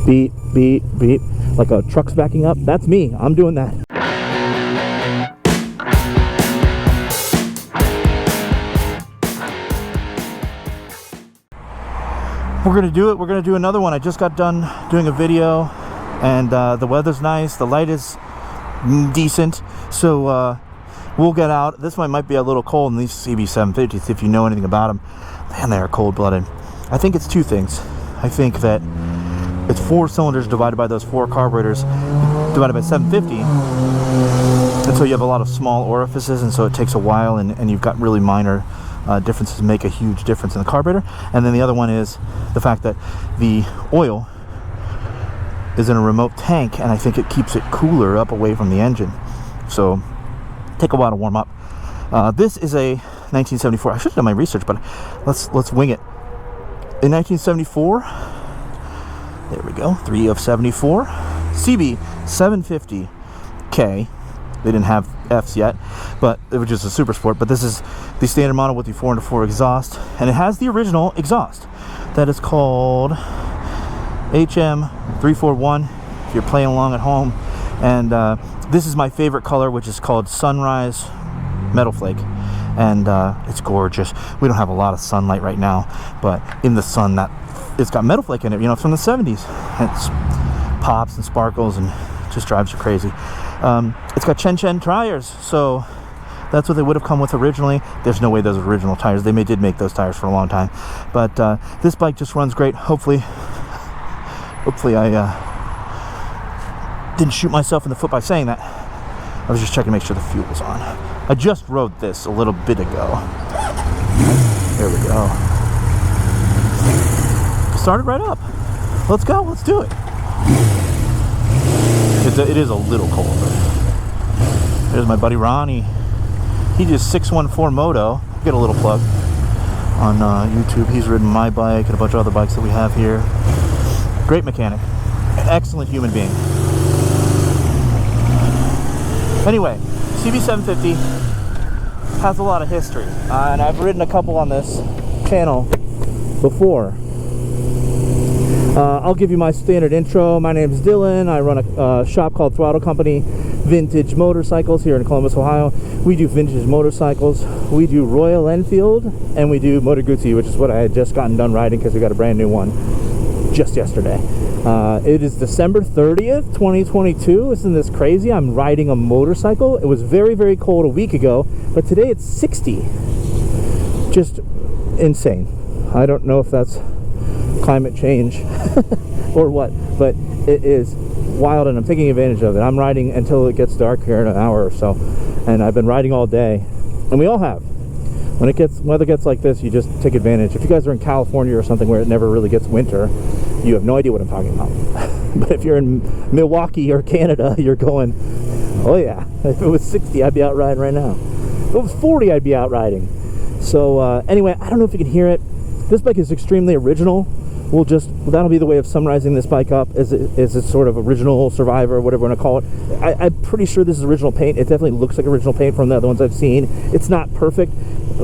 beep, beep, beep, like a truck's backing up. That's me. I'm doing that. We're gonna do it. We're gonna do another one. I just got done doing a video, and the weather's nice. The light is decent, so we'll get out. This one might be a little cold in these CB750s if you know anything about them. Man, they are cold-blooded. I think it's two things. I think that it's 4 cylinders divided by those 4 carburetors divided by 750, and so you have a lot of small orifices, and so it takes a while, and you've got really minor differences make a huge difference in the carburetor. And then the other one is the fact that the oil is in a remote tank, and I think it keeps it cooler up away from the engine, so take a while to warm up. This is a 1974. I should have done my research, but let's wing it. In 1974, there we go, 3 of 74, CB750K. They didn't have Fs yet, but it was just a super sport. But this is the standard model with the 4x4 exhaust, and it has the original exhaust that is called HM341 if you're playing along at home. And this is my favorite color, which is called Sunrise Metal Flake, and it's gorgeous. We don't have a lot of sunlight right now, but in the sun, that it's got metal flake in it. You know, it's from the 70s. It pops and sparkles and just drives you crazy. It's got Chen tires, so that's what they would have come with originally. There's no way those are original tires. They did make those tires for a long time, but this bike just runs great. Hopefully I didn't shoot myself in the foot by saying that. I was just checking to make sure the fuel was on. I just rode this a little bit ago. There we go. Started right up. Let's go. Let's do it. It is a little cold. There's my buddy Ronnie. He just 614 Moto. Get a little plug on YouTube. He's ridden my bike and a bunch of other bikes that we have here. Great mechanic. Excellent human being. Anyway, CB750 has a lot of history, and I've ridden a couple on this channel before. I'll give you my standard intro. My name is Dylan. I run a shop called Throttle Company Vintage Motorcycles here in Columbus, Ohio. We do vintage motorcycles. We do Royal Enfield, and we do Moto Guzzis, which is what I had just gotten done riding because we got a brand new one just yesterday. It is December 30th, 2022. Isn't this crazy? I'm riding a motorcycle. It was very, very cold a week ago, but today it's 60. Just insane. I don't know if that's climate change or what, but it is wild, and I'm taking advantage of it. I'm riding until it gets dark here in an hour or so, and I've been riding all day, and we all have. When weather gets like this, you just take advantage. If you guys are in California or something where it never really gets winter, you have no idea what I'm talking about. But if you're in Milwaukee or Canada, you're going, oh yeah, if it was 60, I'd be out riding right now. If it was 40, I'd be out riding. So anyway, I don't know if you can hear it. This bike is extremely original. That'll be the way of summarizing this bike up, is it sort of original survivor, or whatever you want to call it. I'm pretty sure this is original paint. It definitely looks like original paint from the other ones I've seen. It's not perfect.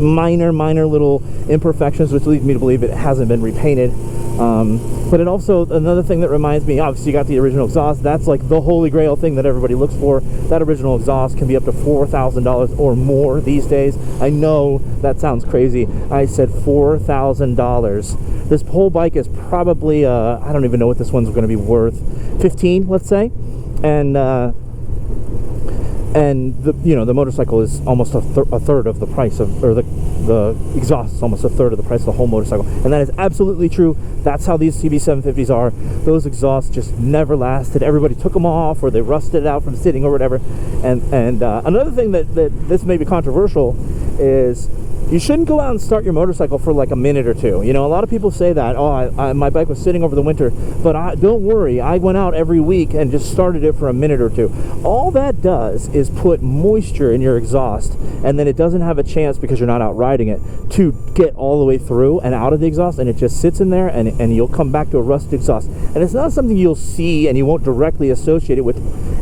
Minor little imperfections, which leads me to believe it hasn't been repainted. But it also, another thing that reminds me, obviously you got the original exhaust. That's like the holy grail thing that everybody looks for. That original exhaust can be up to $4,000 or more these days. I know that sounds crazy. I said $4,000. This whole bike is probably, I don't even know what this one's going to be worth. 15, let's say. And the motorcycle is almost a third of the price of, or the exhaust is almost a third of the price of the whole motorcycle, and that is absolutely true. That's how these CB750s are. Those exhausts just never lasted. Everybody took them off, or they rusted out from sitting or whatever. And another thing that this may be controversial is you shouldn't go out and start your motorcycle for like a minute or two. You know, a lot of people say that, oh, my bike was sitting over the winter, but don't worry, I went out every week and just started it for a minute or two. All that does is put moisture in your exhaust, and then it doesn't have a chance, because you're not out riding it, to get all the way through and out of the exhaust, and it just sits in there, and you'll come back to a rusted exhaust. And it's not something you'll see, and you won't directly associate it with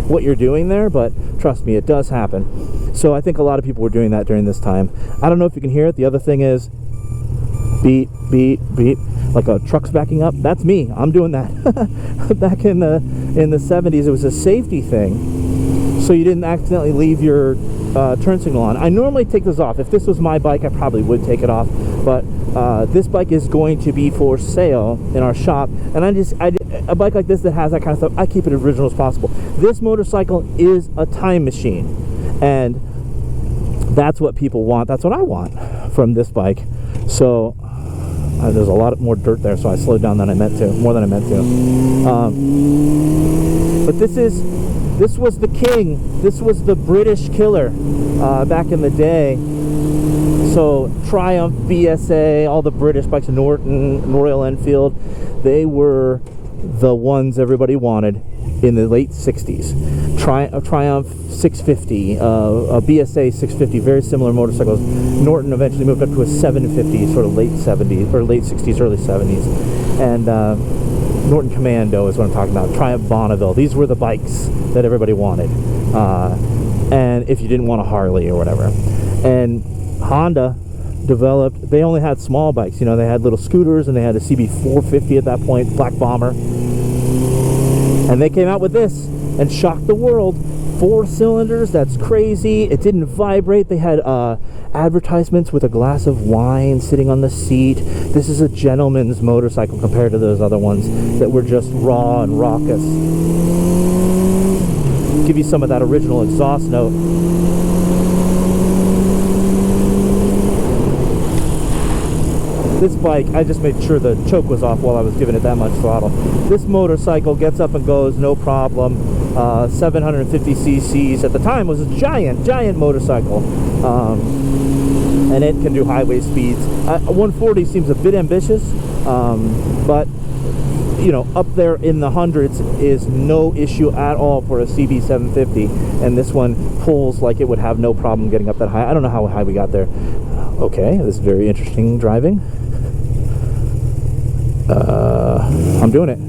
what you're doing there, but trust me, it does happen. So I think a lot of people were doing that during this time. I don't know if you can hear it. The other thing is beep, beep, beep. like a truck's backing up. That's me. I'm doing that. Back in the 70s, it was a safety thing, so you didn't accidentally leave your turn signal on. I normally take this off. If this was my bike, I probably would take it off, but this bike is going to be for sale in our shop, and a bike like this that has that kind of stuff, I keep it as original as possible. This motorcycle is a time machine, and that's what people want. That's what I want from this bike. So there's a lot more dirt there, so I slowed down than I meant to, more than I meant to. But this was the king. This was the British killer back in the day. So Triumph, BSA, all the British bikes, Norton, Royal Enfield, they were the ones everybody wanted in the late 60s. Triumph 650, a BSA 650, very similar motorcycles. Norton eventually moved up to a 750, sort of late 70s, or late 60s, early 70s. And Norton Commando is what I'm talking about. Triumph Bonneville. These were the bikes that everybody wanted. And if you didn't want a Harley or whatever. And Honda developed, they only had small bikes. You know, they had little scooters, and they had a CB750 at that point, Black Bomber. And they came out with this and shocked the world. 4 cylinders, that's crazy. It didn't vibrate. They had advertisements with a glass of wine sitting on the seat. This is a gentleman's motorcycle compared to those other ones that were just raw and raucous. Give you some of that original exhaust note. This bike, I just made sure the choke was off while I was giving it that much throttle. This motorcycle gets up and goes, no problem. 750 cc's at the time was a giant motorcycle. And it can do highway speeds. 140 seems a bit ambitious, but you know, up there in the hundreds is no issue at all for a CB750, and this one pulls like it would have no problem getting up that high. I don't know how high we got there. Okay, this is very interesting driving. I'm doing it.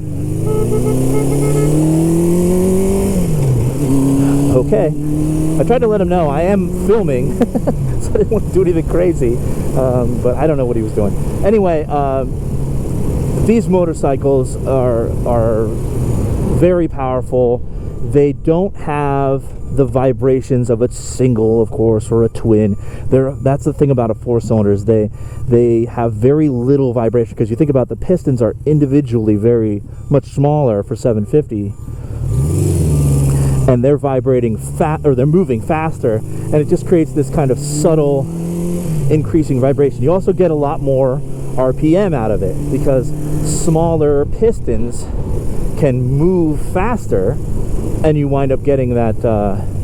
Okay. I tried to let him know I am filming, so I didn't want to do anything crazy, but I don't know what he was doing. Anyway, these motorcycles are very powerful. They don't have the vibrations of a single, of course, or a twin. That's the thing about a 4-cylinder, is they have very little vibration, because you think about the pistons are individually very much smaller for 750, and they're vibrating or they're moving faster, and it just creates this kind of subtle increasing vibration. You also get a lot more RPM out of it, because smaller pistons can move faster, and you wind up getting that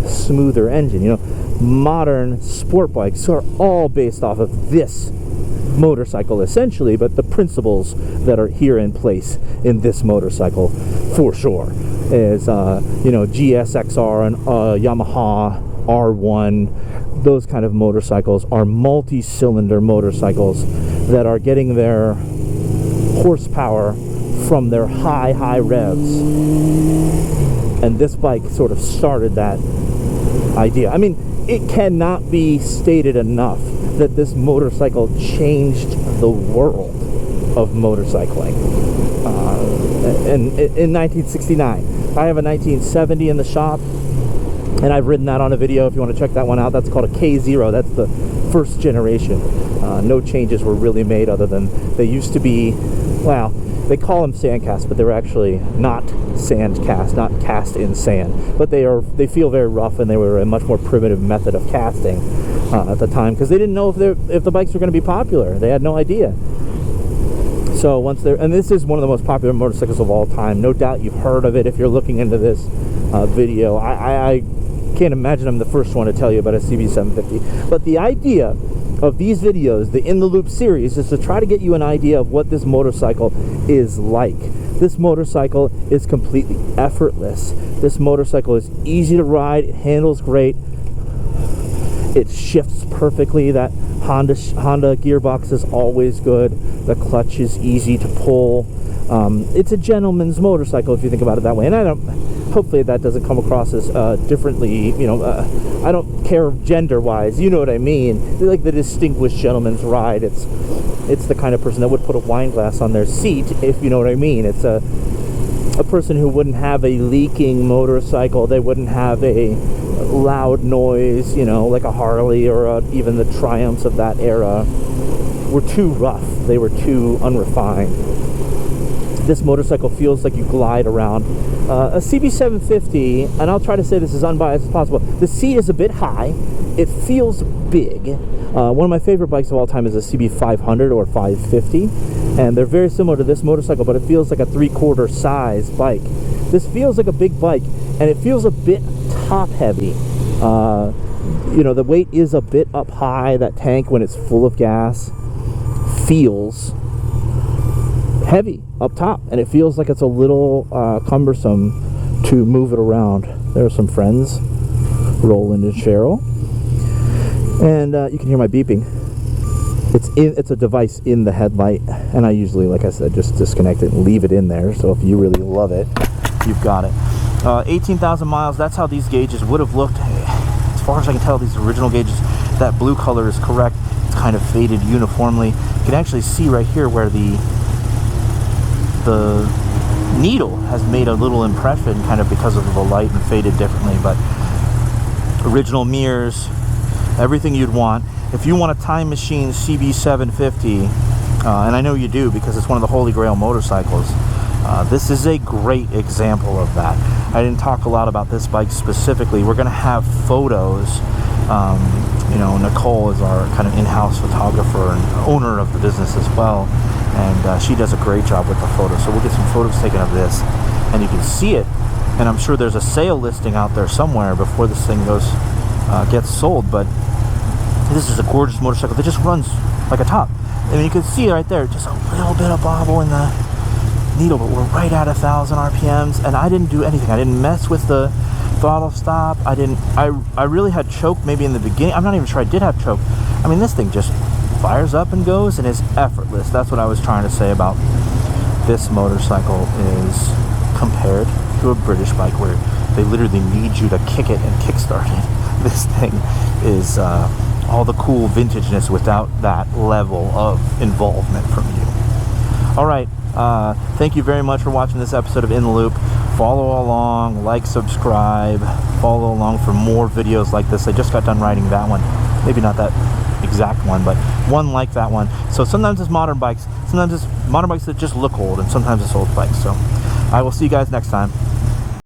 smoother engine. You know, modern sport bikes are all based off of this motorcycle essentially, but the principles that are here in place in this motorcycle for sure is you know, GSXR and Yamaha R1. Those kind of motorcycles are multi-cylinder motorcycles that are getting their horsepower from their high revs. And this bike sort of started that idea. I mean, it cannot be stated enough that this motorcycle changed the world of motorcycling. In 1969, I have a 1970 in the shop, and I've ridden that on a video if you want to check that one out. That's called a K0. That's the first generation. No changes were really made, other than they used to be, well, they call them sand cast, but they're actually not sand cast, not cast in sand. But they feel very rough, and they were a much more primitive method of casting at the time, because they didn't know if the bikes were going to be popular. They had no idea. So once and this is one of the most popular motorcycles of all time. No doubt you've heard of it if you're looking into this video. I can't imagine I'm the first one to tell you about a CB750. But the idea of these videos, the In the Loop series, is to try to get you an idea of what this motorcycle is like. This motorcycle is completely effortless. This motorcycle is easy to ride. It handles great. It shifts perfectly. That Honda gearbox is always good. The clutch is easy to pull. It's a gentleman's motorcycle if you think about it that way. And hopefully that doesn't come across as differently, you know, I don't care gender-wise, you know what I mean. Like the distinguished gentleman's ride. It's It's the kind of person that would put a wine glass on their seat, if you know what I mean. It's a person who wouldn't have a leaking motorcycle. They wouldn't have a loud noise, you know, like a Harley or even the Triumphs of that era were too rough. They were too unrefined. This motorcycle feels like you glide around. A CB750, and I'll try to say this as unbiased as possible, the seat is a bit high. It feels big. One of my favorite bikes of all time is a CB500 or 550, and they're very similar to this motorcycle, but it feels like a 3/4 size bike. This feels like a big bike, and it feels a bit top heavy. You know, the weight is a bit up high. That tank, when it's full of gas, feels heavy up top, and it feels like it's a little cumbersome to move it around. There are some friends, Roland and Cheryl, and you can hear my beeping. It's a device in the headlight, and I usually, like I said, just disconnect it and leave it in there. So if you really love it, you've got it. 18,000 miles. That's how these gauges would have looked. As far as I can tell, these original gauges, that blue color is correct. It's kind of faded uniformly. You can actually see right here where the needle has made a little impression, kind of because of the light, and faded differently. But original mirrors, everything you'd want. If you want a time machine CB750, and I know you do because it's one of the holy grail motorcycles, this is a great example of that. I didn't talk a lot about this bike specifically. We're going to have photos. You know, Nicole is our kind of in-house photographer and owner of the business as well, and she does a great job with the photos. So we'll get some photos taken of this, and you can see it. And I'm sure there's a sale listing out there somewhere before this thing gets sold. But this is a gorgeous motorcycle that just runs like a top. I mean, you can see right there, just a little bit of bobble in the needle, but we're right at 1,000 RPMs, and I didn't do anything. I didn't mess with the throttle stop. I really had choke maybe in the beginning. I'm not even sure I did have choke. I mean, this thing just fires up and goes and is effortless. That's what I was trying to say about this motorcycle, is compared to a British bike where they literally need you to kick it and kickstart it. This thing is all the cool vintageness without that level of involvement from you. All right. Thank you very much for watching this episode of In the Loop. Follow along, like, subscribe, follow along for more videos like this. I just got done riding that one. Maybe not that exact one, but one like that one. So sometimes it's modern bikes, sometimes it's modern bikes that just look old, and sometimes it's old bikes. So I will see you guys next time.